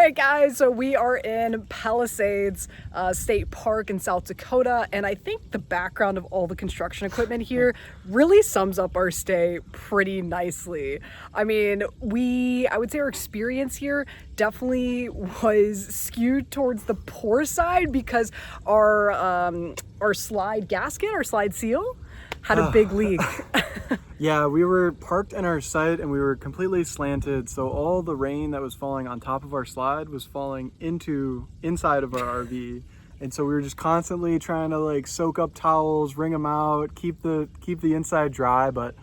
right, guys, so we are in Palisades State Park in South Dakota, and I think the background of all the construction equipment here really sums up our stay pretty nicely. I mean, I would say our experience here definitely was skewed towards the poor side because our slide gasket, our slide seal, had a big leak. Yeah, we were parked in our site and we were completely slanted, so all the rain that was falling on top of our slide was falling inside of our RV. And so we were just constantly trying to like soak up towels, wring them out, keep the inside dry, but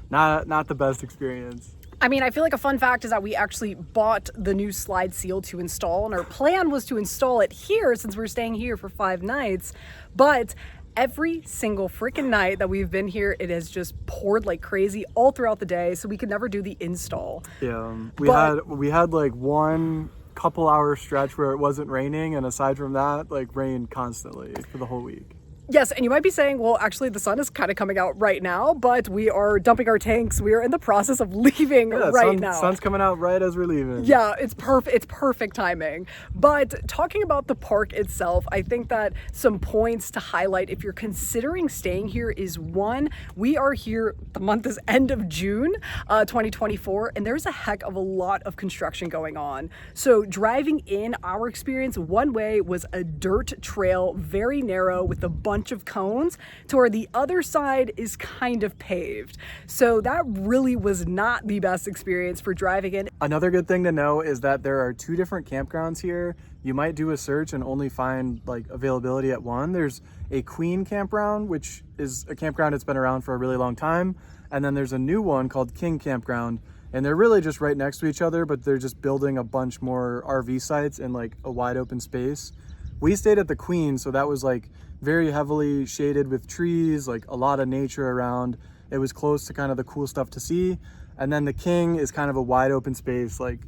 not the best experience. I mean, I feel like a fun fact is that we actually bought the new slide seal to install, and our plan was to install it here since we're staying here for 5 nights. But every single freaking night that we've been here, it has just poured like crazy all throughout the day, so we could never do the install. Yeah, we had like one couple hour stretch where it wasn't raining, and aside from that, like rained constantly for the whole week. Yes, and you might be saying, well, actually the sun is kind of coming out right now, but we are dumping our tanks. We are in the process of leaving now. Sun's coming out right as we're leaving. Yeah, it's perfect timing. But talking about the park itself, I think that some points to highlight if you're considering staying here is one, we are here, the month is end of June 2024, and there's a heck of a lot of construction going on. So driving in, our experience one way was a dirt trail, very narrow with a bunch of cones, to where the other side is kind of paved. So that really was not the best experience for driving in. Another good thing to know is that there are 2 different campgrounds here. You might do a search and only find like availability at one. There's a Queen campground, which is a campground that's been around for a really long time. And then there's a new one called King Campground. And they're really just right next to each other, but they're just building a bunch more RV sites in like a wide open space. We stayed at the Queen, so that was like very heavily shaded with trees, like a lot of nature around. It was close to kind of the cool stuff to see. And then the King is kind of a wide open space, like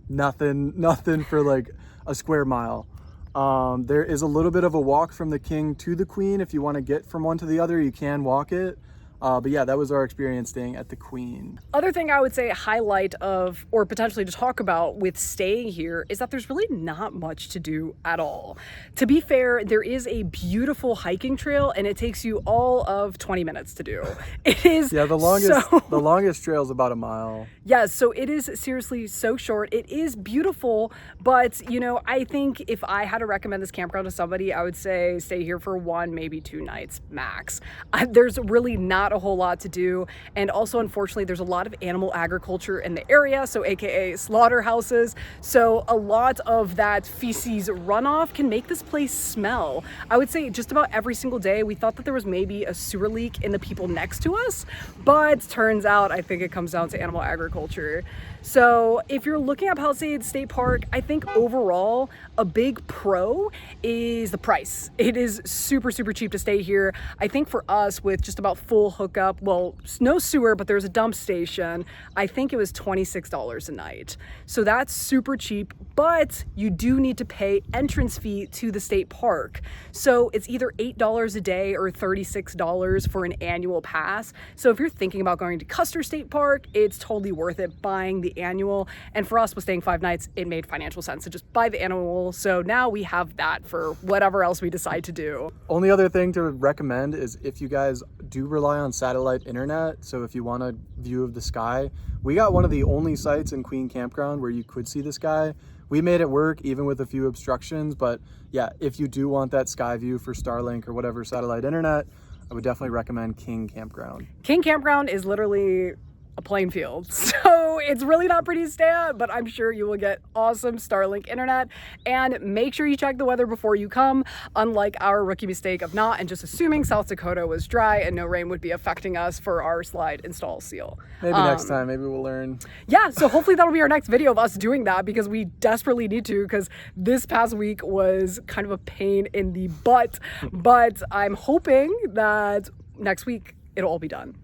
nothing for like a square mile. There is a little bit of a walk from the King to the Queen. If you want to get from one to the other, you can walk it. But yeah, that was our experience staying at the Queen. Other thing I would say highlight of, or potentially to talk about with staying here, is that there's really not much to do at all. To be fair, there is a beautiful hiking trail and it takes you all of 20 minutes to do. It is the longest trail is about a mile. Yes, so it is seriously so short. It is beautiful, but you know, I think if I had to recommend this campground to somebody, I would say stay here for 1, maybe 2 nights max. There's really not a whole lot to do, and also unfortunately there's a lot of animal agriculture in the area, so aka slaughterhouses, so a lot of that feces runoff can make this place smell. I would say just about every single day we thought that there was maybe a sewer leak in the people next to us, but turns out I think it comes down to animal agriculture. So if you're looking at Palisades State Park, I think overall a big pro is the price. It is super cheap to stay here. I think for us, with just about full hookup, well, no sewer, but there's a dump station, I think it was $26 a night. So that's super cheap, but you do need to pay entrance fee to the state park. So it's either $8 a day or $36 for an annual pass. So if you're thinking about going to Custer State Park, it's totally worth it buying the annual. And for us, with staying 5 nights, it made financial sense to just buy the annual. So now we have that for whatever else we decide to do. Only other thing to recommend is if you guys do rely on satellite internet, so if you want a view of the sky, we got one of the only sites in Queen Campground where you could see the sky. We made it work even with a few obstructions, but yeah, if you do want that sky view for Starlink or whatever satellite internet, I would definitely recommend King Campground. King Campground is literally a plain field, so it's really not pretty to stay at, but I'm sure you will get awesome Starlink internet. And make sure you check the weather before you come, unlike our rookie mistake of not and just assuming South Dakota was dry and no rain would be affecting us for our slide install seal. Maybe next time, maybe we'll learn. Yeah, so hopefully that'll be our next video of us doing that, because we desperately need to, because this past week was kind of a pain in the butt, but I'm hoping that next week it'll all be done.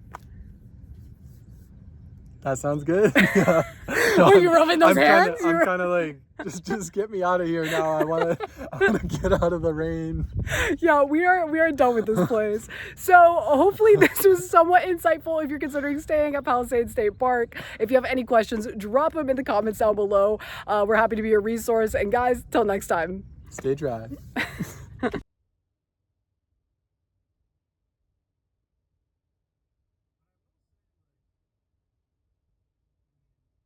That sounds good. Yeah. Are you rubbing those hands? I'm kind of like, just get me out of here now. I want to get out of the rain. Yeah, we are done with this place. So hopefully this was somewhat insightful if you're considering staying at Palisades State Park. If you have any questions, drop them in the comments down below. We're happy to be a resource. And guys, till next time. Stay dry.